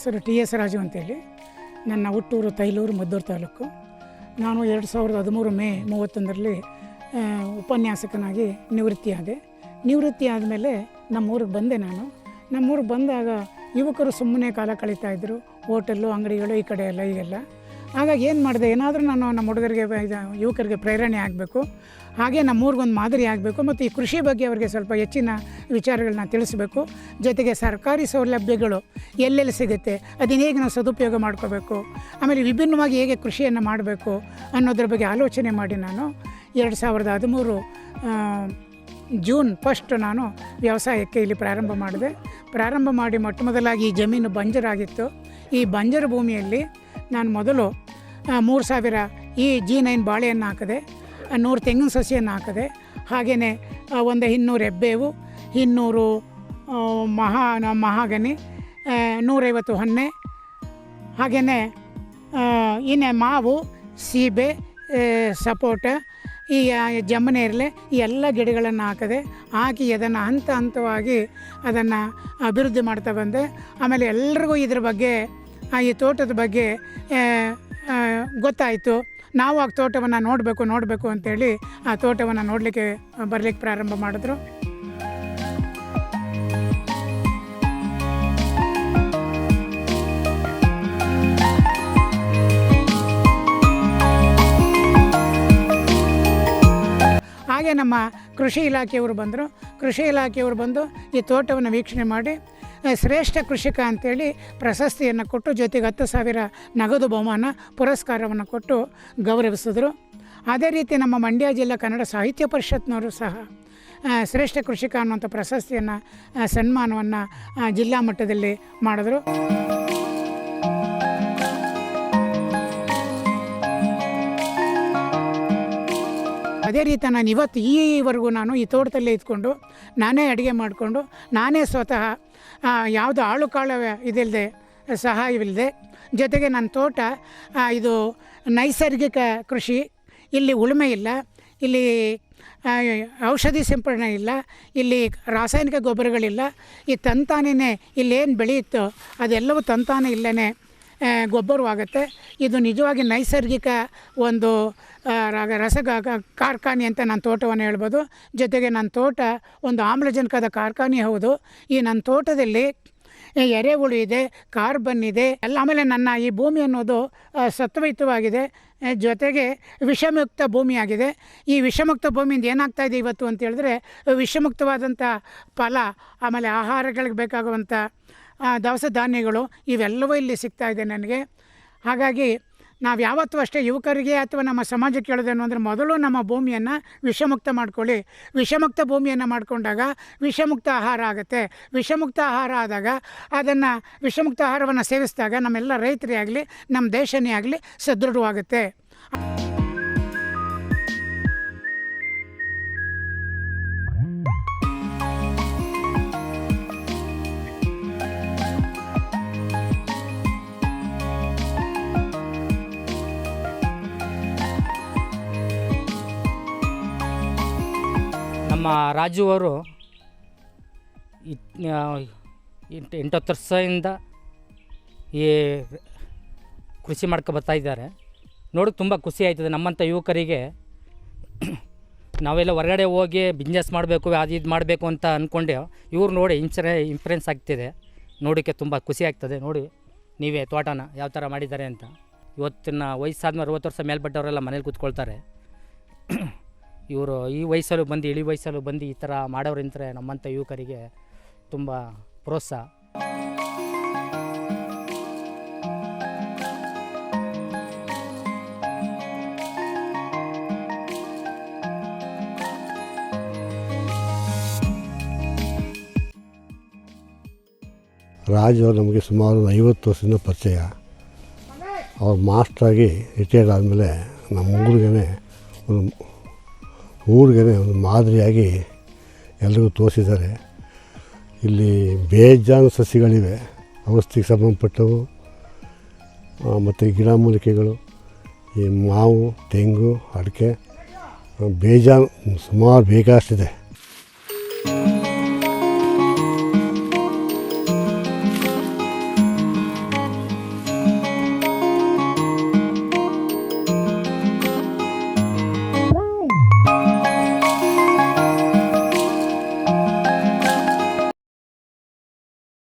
ಹೆಸರು TS ರಾಜು ಅಂತೇಳಿ. ನನ್ನ ಹುಟ್ಟೂರು ತೈಲೂರು, ಮದ್ದೂರು ತಾಲೂಕು. ನಾನು 2013 ಮೇ 31ರಲ್ಲಿ ಉಪನ್ಯಾಸಕನಾಗಿ ನಿವೃತ್ತಿಯಾದೆ. ನಿವೃತ್ತಿ ಆದಮೇಲೆ ನಮ್ಮೂರಿಗೆ ಬಂದೆ. ನಮ್ಮೂರಿಗೆ ಬಂದಾಗ ಯುವಕರು ಸುಮ್ಮನೆ ಕಾಲ ಕಳೀತಾಯಿದ್ರು, ಹೋಟೆಲ್ಲು, ಅಂಗಡಿಗಳು ಈ ಕಡೆ ಎಲ್ಲ ಈಗೆಲ್ಲ. ಹಾಗಾಗಿ ಏನು ಮಾಡಿದೆ, ಏನಾದರೂ ನಾನು ನಮ್ಮ ಹುಡುಗರಿಗೆ ಯುವಕರಿಗೆ ಪ್ರೇರಣೆ ಆಗಬೇಕು, ಹಾಗೆ ನಮ್ಮೂರಿಗೊಂದು ಮಾದರಿ ಆಗಬೇಕು, ಮತ್ತು ಈ ಕೃಷಿ ಬಗ್ಗೆ ಅವರಿಗೆ ಸ್ವಲ್ಪ ಹೆಚ್ಚಿನ ವಿಚಾರಗಳನ್ನ ತಿಳಿಸ್ಬೇಕು. ಜೊತೆಗೆ ಸರ್ಕಾರಿ ಸೌಲಭ್ಯಗಳು ಎಲ್ಲೆಲ್ಲಿ ಸಿಗುತ್ತೆ ಅದನ್ನು ಹೇಗೆ ನಾವು ಸದುಪಯೋಗ ಮಾಡ್ಕೋಬೇಕು, ಆಮೇಲೆ ವಿಭಿನ್ನವಾಗಿ ಹೇಗೆ ಕೃಷಿಯನ್ನು ಮಾಡಬೇಕು ಅನ್ನೋದ್ರ ಬಗ್ಗೆ ಆಲೋಚನೆ ಮಾಡಿ ನಾನು 2013 ಜೂನ್ 1 ನಾನು ವ್ಯವಸಾಯಕ್ಕೆ ಇಲ್ಲಿ ಪ್ರಾರಂಭ ಮಾಡಿದೆ. ಪ್ರಾರಂಭ ಮಾಡಿ ಮೊದಲಾಗಿ ಈ ಜಮೀನು ಬಂಜರಾಗಿತ್ತು. ಈ ಬಂಜರು ಭೂಮಿಯಲ್ಲಿ ನಾನು ಮೊದಲು 3000 ಈ G9 ಬಾಳೆಯನ್ನು ಹಾಕಿದೆ, 100 ತೆಂಗಿನ ಸಸಿಯನ್ನು ಹಾಕಿದೆ, ಹಾಗೆಯೇ ಒಂದು 200 ಹೆಬ್ಬೇವು, 200 ಮಹಾಗನಿ, 150 ಹೊನ್ನೆ, ಹಾಗೆಯೇ ಇನ್ನೇ ಮಾವು, ಸೀಬೆ, ಸಪೋಟ, ಈ ಜಮ್ಮನೇರಳೆ, ಈ ಎಲ್ಲ ಗಿಡಗಳನ್ನು ಹಾಕಿ ಅದನ್ನು ಹಂತವಾಗಿ ಅದನ್ನು ಅಭಿವೃದ್ಧಿ ಮಾಡ್ತಾ ಬಂದೆ. ಆಮೇಲೆ ಎಲ್ರಿಗೂ ಇದ್ರ ಬಗ್ಗೆ, ಈ ತೋಟದ ಬಗ್ಗೆ ಗೊತ್ತಾಯಿತು. ನಾವು ಆ ತೋಟವನ್ನು ನೋಡಬೇಕು ಅಂತೇಳಿ ಆ ತೋಟವನ್ನು ನೋಡಲಿಕ್ಕೆ ಬರಲಿಕ್ಕೆ ಪ್ರಾರಂಭ ಮಾಡಿದ್ರು. ಹಾಗೆ ನಮ್ಮ ಕೃಷಿ ಇಲಾಖೆಯವರು ಬಂದು ಈ ತೋಟವನ್ನು ವೀಕ್ಷಣೆ ಮಾಡಿ ಶ್ರೇಷ್ಠ ಕೃಷಿಕ ಅಂತೇಳಿ ಪ್ರಶಸ್ತಿಯನ್ನು ಕೊಟ್ಟು, ಜೊತೆಗೆ 10,000 ನಗದು ಬಹುಮಾನ ಪುರಸ್ಕಾರವನ್ನು ಕೊಟ್ಟು ಗೌರವಿಸಿದ್ರು. ಅದೇ ರೀತಿ ನಮ್ಮ ಮಂಡ್ಯ ಜಿಲ್ಲಾ ಕನ್ನಡ ಸಾಹಿತ್ಯ ಪರಿಷತ್ನವರು ಸಹ ಶ್ರೇಷ್ಠ ಕೃಷಿಕ ಅನ್ನುವಂಥ ಪ್ರಶಸ್ತಿಯನ್ನು, ಸನ್ಮಾನವನ್ನು ಜಿಲ್ಲಾ ಮಟ್ಟದಲ್ಲಿ ಮಾಡಿದ್ರು. ಅದೇ ರೀತಿ ನಾನು ಈವರೆಗೂ ನಾನು ಈ ತೋಟದಲ್ಲೇ ಇದ್ಕೊಂಡು ನಾನೇ ಅಡುಗೆ ಮಾಡಿಕೊಂಡು ನಾನೇ ಸ್ವತಃ ಯಾವುದು ಆಳು ಕಾಳು ಇದಿಲ್ಲದೆ, ಸಹಾಯವಿಲ್ಲದೆ, ಜೊತೆಗೆ ನನ್ನ ತೋಟ ಇದು ನೈಸರ್ಗಿಕ ಕೃಷಿ. ಇಲ್ಲಿ ಉಳುಮೆ ಇಲ್ಲ, ಇಲ್ಲಿ ಔಷಧಿ ಸಿಂಪಡಣೆ ಇಲ್ಲ, ಇಲ್ಲಿ ರಾಸಾಯನಿಕ ಗೊಬ್ಬರಗಳಿಲ್ಲ. ಈ ತಂತಾನೇ ಇಲ್ಲೇನು ಬೆಳೆಯುತ್ತೋ ಅದೆಲ್ಲವೂ ತಂತಾನೆ ಇಲ್ಲೇ ಗೊಬ್ಬರವಾಗುತ್ತೆ. ಇದು ನಿಜವಾಗಿ ನೈಸರ್ಗಿಕ ಒಂದು ಕಾರ್ಖಾನೆ ಅಂತ ನನ್ನ ತೋಟವನ್ನು ಹೇಳ್ಬೋದು. ಜೊತೆಗೆ ನನ್ನ ತೋಟ ಒಂದು ಆಮ್ಲಜನಕದ ಕಾರ್ಖಾನೆ ಹೌದು. ಈ ನನ್ನ ತೋಟದಲ್ಲಿ ಎರೆಹುಳು ಇದೆ, ಕಾರ್ಬನ್ ಇದೆ ಎಲ್ಲ. ಆಮೇಲೆ ನನ್ನ ಈ ಭೂಮಿ ಅನ್ನೋದು ಸತ್ವಯುತವಾಗಿದೆ, ಜೊತೆಗೆ ವಿಷಮುಕ್ತ ಭೂಮಿಯಾಗಿದೆ. ಈ ವಿಷಮುಕ್ತ ಭೂಮಿಯಿಂದ ಏನಾಗ್ತಾಯಿದೆ ಇವತ್ತು ಅಂತ ಹೇಳಿದ್ರೆ, ವಿಷಮುಕ್ತವಾದಂಥ ಫಲ, ಆಮೇಲೆ ಆಹಾರಗಳಿಗೆ ಬೇಕಾಗುವಂಥ ದವಸ ಧಾನ್ಯಗಳು ಇವೆಲ್ಲವೂ ಇಲ್ಲಿ ಸಿಗ್ತಾಯಿದೆ ನನಗೆ. ಹಾಗಾಗಿ ನಾವು ಯಾವತ್ತೂ ಅಷ್ಟೇ ಯುವಕರಿಗೆ ಅಥವಾ ನಮ್ಮ ಸಮಾಜಕ್ಕೆ ಹೇಳೋದೇನು ಅಂದರೆ, ಮೊದಲು ನಮ್ಮ ಭೂಮಿಯನ್ನು ವಿಷಮುಕ್ತ ಮಾಡ್ಕೊಳ್ಳಿ. ವಿಷಮುಕ್ತ ಭೂಮಿಯನ್ನು ಮಾಡಿಕೊಂಡಾಗ ವಿಷಮುಕ್ತ ಆಹಾರ ಆಗುತ್ತೆ. ವಿಷಮುಕ್ತ ಆಹಾರ ಆದಾಗ ಅದನ್ನು ವಿಷಮುಕ್ತ ಆಹಾರವನ್ನು ಸೇವಿಸಿದಾಗ ನಮ್ಮೆಲ್ಲ ರೈತರೇ ಆಗಲಿ, ನಮ್ಮ ದೇಶನೇ ಆಗಲಿ ಸದೃಢವಾಗುತ್ತೆ. ನಮ್ಮ ರಾಜು ಅವರು 8-10 ವರ್ಷದಿಂದ ಈ ಕೃಷಿ ಬರ್ತಾ ಇದ್ದಾರೆ. ನೋಡಿ ತುಂಬ ಖುಷಿ ಆಯ್ತದೆ. ನಮ್ಮಂಥ ಯುವಕರಿಗೆ ನಾವೆಲ್ಲ ಹೊರಗಡೆ ಹೋಗಿ ಬಿಸ್ನೆಸ್ ಮಾಡಬೇಕು, ಅದು ಇದು ಮಾಡಬೇಕು ಅಂತ ಅಂದ್ಕೊಂಡೆ, ಇವ್ರು ನೋಡಿ ಇಂಪ್ರೆನ್ಸ್ ಆಗ್ತಿದೆ. ನೋಡೋಕ್ಕೆ ತುಂಬ ಖುಷಿ ಆಗ್ತದೆ. ನೋಡಿ ನೀವೇ ತೋಟನ ಯಾವ ಥರ ಮಾಡಿದ್ದಾರೆ ಅಂತ. ಇವತ್ತಿನ ವಯಸ್ಸಾದ್ಮೇಲೆ 60 ವರ್ಷ ಮೇಲ್ಪಟ್ಟವರೆಲ್ಲ ಮನೇಲಿ ಕೂತ್ಕೊಳ್ತಾರೆ. ಇವರು ಈ ವಯಸ್ಸಲ್ಲೂ ಬಂದು, ಇಳಿ ವಯಸ್ಸಲ್ಲೂ ಬಂದು ಈ ಥರ ಮಾಡೋರಿಂದ್ರೆ ನಮ್ಮಂಥ ಯುವಕರಿಗೆ ತುಂಬ ಪ್ರೋತ್ಸಾಹ. ರಾಜು ನಮಗೆ ಸುಮಾರು 50 ವರ್ಷದಿಂದ ಪರಿಚಯ. ಅವ್ರು ಮಾಸ್ಟ್ರಾಗಿ ರಿಟೈರ್ಡ್ ಆದಮೇಲೆ ನಮ್ಮ ಊರಿಗೆ ಒಂದು ಮಾದರಿಯಾಗಿ ಎಲ್ರಿಗೂ ತೋರಿಸಿದ್ದಾರೆ. ಇಲ್ಲಿ ಬೇಜಾನು ಸಸಿಗಳಿವೆ, ಔಷಧಿಗೆ ಸಂಬಂಧಪಟ್ಟವು, ಮತ್ತು ಗಿಡಮೂಲಿಕೆಗಳು, ಈ ಮಾವು, ತೆಂಗು, ಅಡಿಕೆ, ಬೇಜಾನು ಸುಮಾರು ಬೇಕಾಷ್ಟಿದೆ.